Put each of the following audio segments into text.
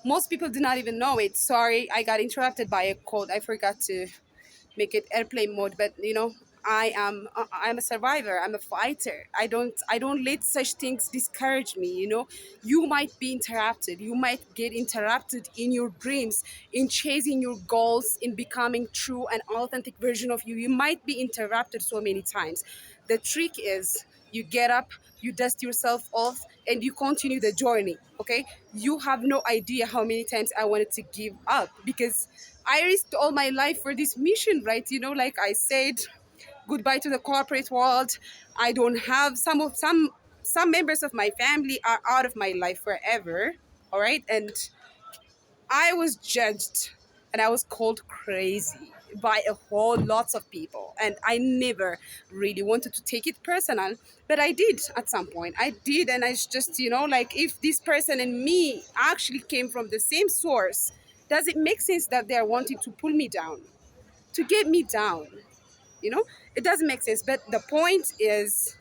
Most people do not even know it. Sorry, I got interrupted by a call. I forgot to make it airplane mode, but I'm a survivor. I'm a fighter. I don't let such things discourage me. You might be interrupted. You might get interrupted in your dreams, in chasing your goals, in becoming true and authentic version of you. You might be interrupted so many times. The trick is you get up, you dust yourself off, and you continue the journey. Okay, you have no idea how many times I wanted to give up because I risked all my life for this mission, right? Like I said goodbye to the corporate world. I don't have some members of my family are out of my life forever. All right, and I was judged and I was called crazy by a whole lots of people, and I never really wanted to take it personal, but I did at some point. I did, and I just like, if this person and me actually came from the same source, does it make sense that they're wanting to pull me down, to get me down? It doesn't make sense. But the point is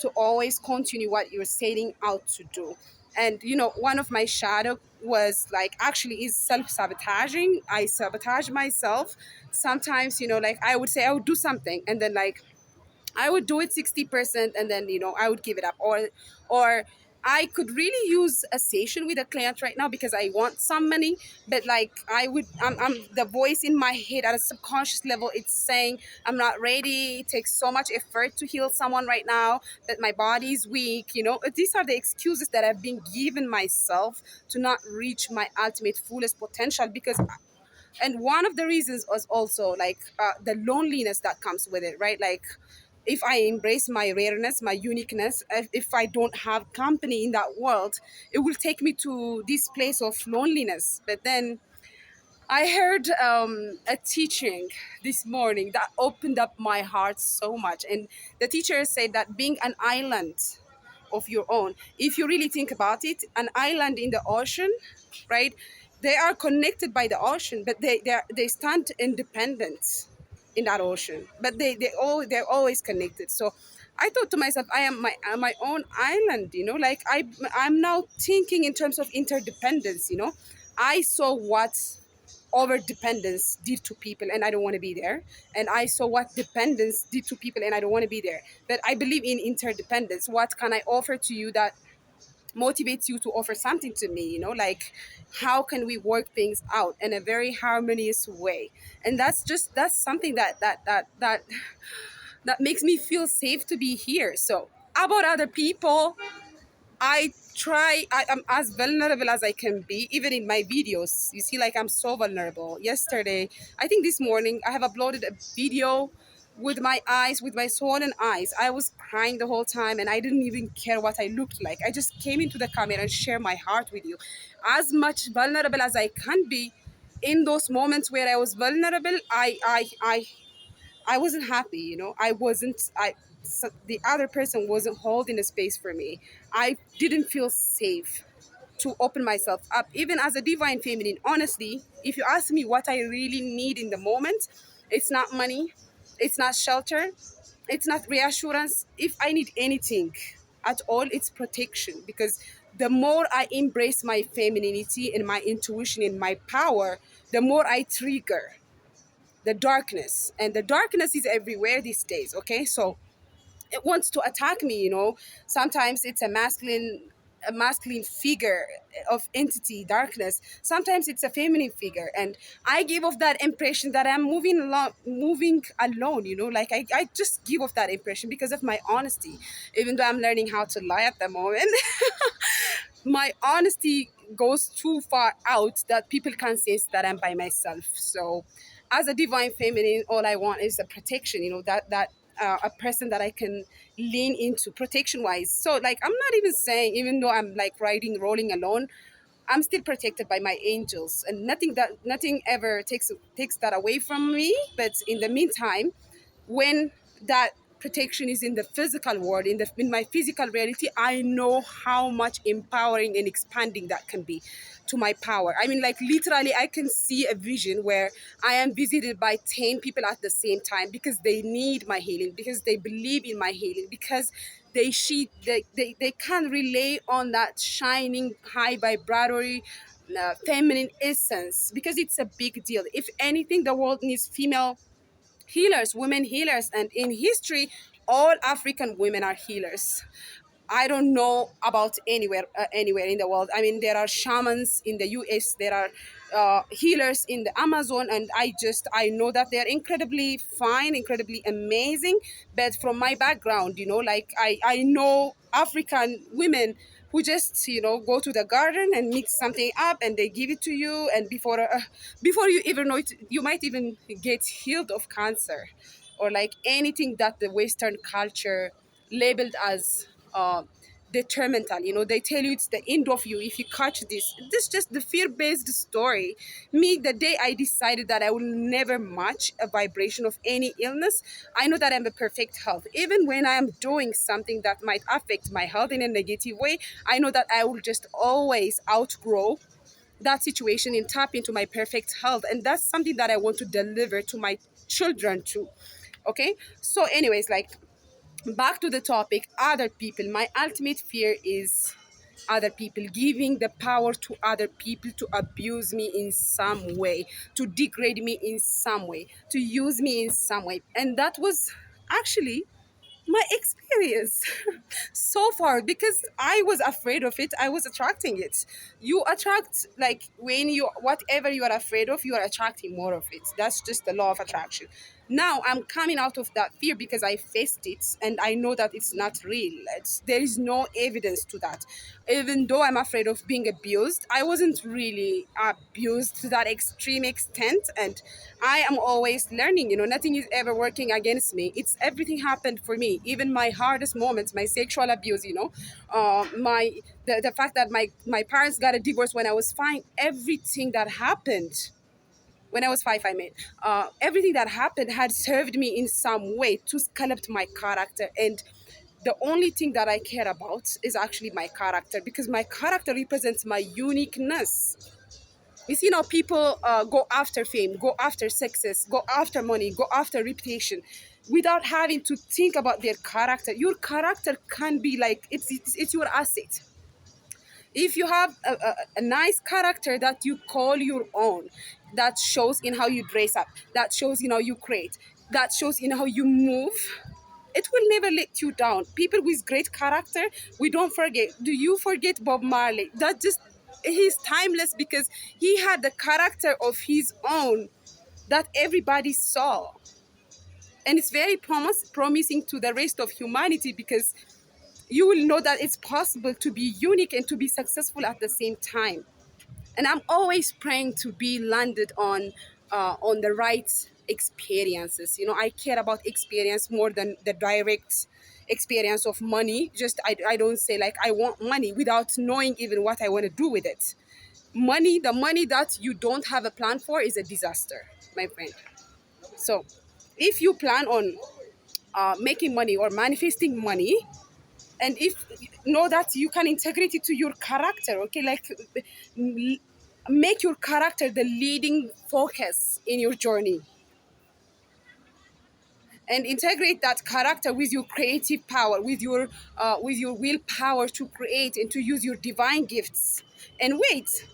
to always continue what you're setting out to do. And one of my shadow was like, actually, is self-sabotaging. I sabotage myself sometimes. Like I would say I would do something, and then like I would do it 60%, and then I would give it up. Or I could really use a session with a client right now because I want some money, but like I'm the voice in my head at a subconscious level, it's saying I'm not ready. It takes so much effort to heal someone right now, that my body is weak. These are the excuses that I've been given myself to not reach my ultimate fullest potential. Because and one of the reasons was also like the loneliness that comes with it, right? Like, if I embrace my rareness, my uniqueness, if I don't have company in that world, it will take me to this place of loneliness. But then I heard a teaching this morning that opened up my heart so much. And the teacher said that being an island of your own, if you really think about it, an island in the ocean, right? They are connected by the ocean, but they stand independent in that ocean. But they're always connected. So I thought to myself, I am my own island. Like I'm now thinking in terms of interdependence. I saw what over dependence did to people, and I don't want to be there. And I saw what dependence did to people, and I don't want to be there. But I believe in interdependence. What can I offer to you that motivates you to offer something to me? Like, how can we work things out in a very harmonious way? And that's something that makes me feel safe to be here. So about other people, I am as vulnerable as I can be, even in my videos. You see, like, I'm so vulnerable. Yesterday, I think this morning, I have uploaded a video with my eyes, with my swollen eyes. I was crying the whole time, and I didn't even care what I looked like. I just came into the camera and share my heart with you. As much vulnerable as I can be, in those moments where I was vulnerable, I wasn't happy. I wasn't. The other person wasn't holding a space for me. I didn't feel safe to open myself up, even as a divine feminine. Honestly, if you ask me what I really need in the moment, it's not money, it's not shelter, it's not reassurance. If I need anything at all, it's protection. Because the more I embrace my femininity and my intuition and my power, the more I trigger the darkness. And the darkness is everywhere these days. Okay, so it wants to attack me. Sometimes it's a masculine figure of entity, darkness. Sometimes it's a feminine figure, and I give off that impression that I'm moving alone. Like I just give off that impression because of my honesty, even though I'm learning how to lie at the moment. My honesty goes too far out that people can sense that I'm by myself. So as a divine feminine, all I want is a protection, that a person that I can lean into protection wise. So like, I'm not even saying, even though I'm like rolling alone, I'm still protected by my angels, and nothing ever takes that away from me. But in the meantime, when that protection is in the physical world, in my physical reality, I know how much empowering and expanding that can be to my power. I mean, like, literally, I can see a vision where I am visited by 10 people at the same time, because they need my healing, because they believe in my healing, because they can relay on that shining high vibratory feminine essence, because it's a big deal. If anything, the world needs female healers, women healers, and in history, all African women are healers. I don't know about anywhere in the world. I mean, there are shamans in the US, there are healers in the Amazon, and I know that they are incredibly fine, incredibly amazing. But from my background, like I know African women who just go to the garden and mix something up and they give it to you, and before you even know it, you might even get healed of cancer, or like anything that the Western culture labeled as detrimental. They tell you it's the end of you if you catch this just the fear-based story. Me, the day I decided that I will never match a vibration of any illness, I know that I'm a perfect health. Even when I am doing something that might affect my health in a negative way, I know that I will just always outgrow that situation and tap into my perfect health. And that's something that I want to deliver to my children too. Okay, so anyways, like, back to the topic, other people. My ultimate fear is other people, giving the power to other people to abuse me in some way, to degrade me in some way, to use me in some way. And that was actually my experience so far, because I was afraid of it, I was attracting it. You attract, like, when you, whatever you are afraid of, you are attracting more of it. That's just the law of attraction. Now I'm coming out of that fear because I faced it and I know that it's not real. There is no evidence to that. Even though I'm afraid of being abused, I wasn't really abused to that extreme extent. And I am always learning. Nothing is ever working against me. It's everything happened for me. Even my hardest moments, my sexual abuse, the fact that my parents got a divorce when I was fine, everything that happened when I was 5, I mean, everything that happened had served me in some way to sculpt my character. And the only thing that I care about is actually my character, because my character represents my uniqueness. You see, now people go after fame, go after success, go after money, go after reputation, without having to think about their character. Your character can be like, it's your asset. If you have a nice character that you call your own, that shows in how you dress up, that shows in how you create, that shows in how you move, it will never let you down. People with great character, we don't forget. Do you forget Bob Marley? That just, he's timeless because he had the character of his own that everybody saw. And it's very promising to the rest of humanity, because you will know that it's possible to be unique and to be successful at the same time. And I'm always praying to be landed on the right experiences. I care about experience more than the direct experience of money. Just I don't say like I want money without knowing even what I want to do with it. The money that you don't have a plan for is a disaster, my friend. So if you plan on making money or manifesting money, and if know that you can integrate it to your character, okay, like, m- make your character the leading focus in your journey, and integrate that character with your creative power, with your willpower to create and to use your divine gifts. And wait,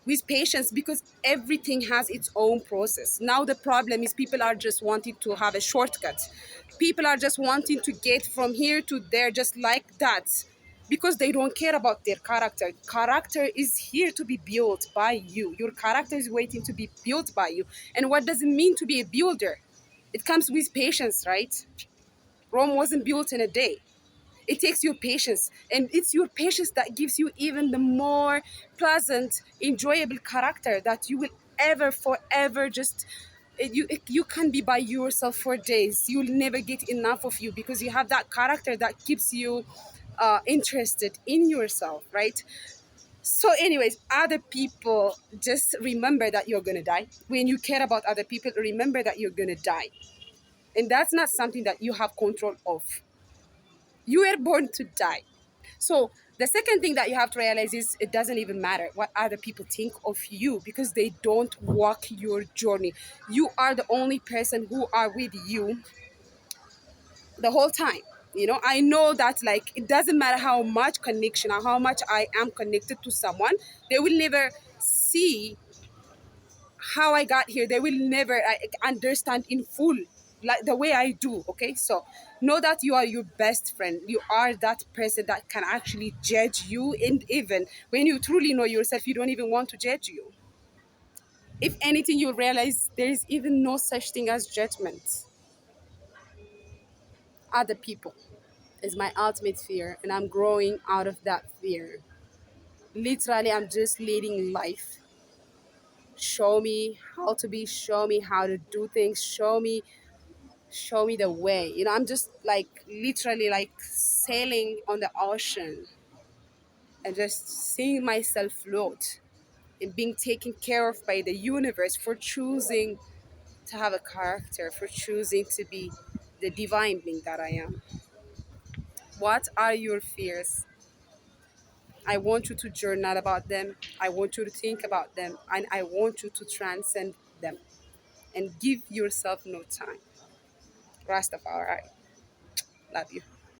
with patience, because everything has its own process. Now the problem is people are just wanting to have a shortcut. People are just wanting to get from here to there just like that, because they don't care about their character. Character is here to be built by you. Your character is waiting to be built by you. And what does it mean to be a builder? It comes with patience, right? Rome wasn't built in a day. It takes your patience, and it's your patience that gives you even the more pleasant, enjoyable character that you will ever, forever just. You can be by yourself for days. You'll never get enough of you, because you have that character that keeps you interested in yourself, right? So, anyways, other people, just remember that you're gonna die. When you care about other people, remember that you're gonna die, and that's not something that you have control of. You were born to die. So the second thing that you have to realize is it doesn't even matter what other people think of you, because they don't walk your journey. You are the only person who are with you the whole time. I know that, like, it doesn't matter how much connection or how much I am connected to someone, they will never see how I got here. They will never understand in full like the way I do. Okay, so know that you are your best friend. You are that person that can actually judge you, and even when you truly know yourself, you don't even want to judge you. If anything, you realize there is even no such thing as judgment. Other people is my ultimate fear, and I'm growing out of that fear. Literally, I'm just leading life. Show me how to be, show me how to do things, show me the way. I'm just like literally like sailing on the ocean and just seeing myself float and being taken care of by the universe for choosing to have a character, for choosing to be the divine being that I am. What are your fears? I want you to journal about them. I want you to think about them. And I want you to transcend them and give yourself no time. Rastafari. Love you.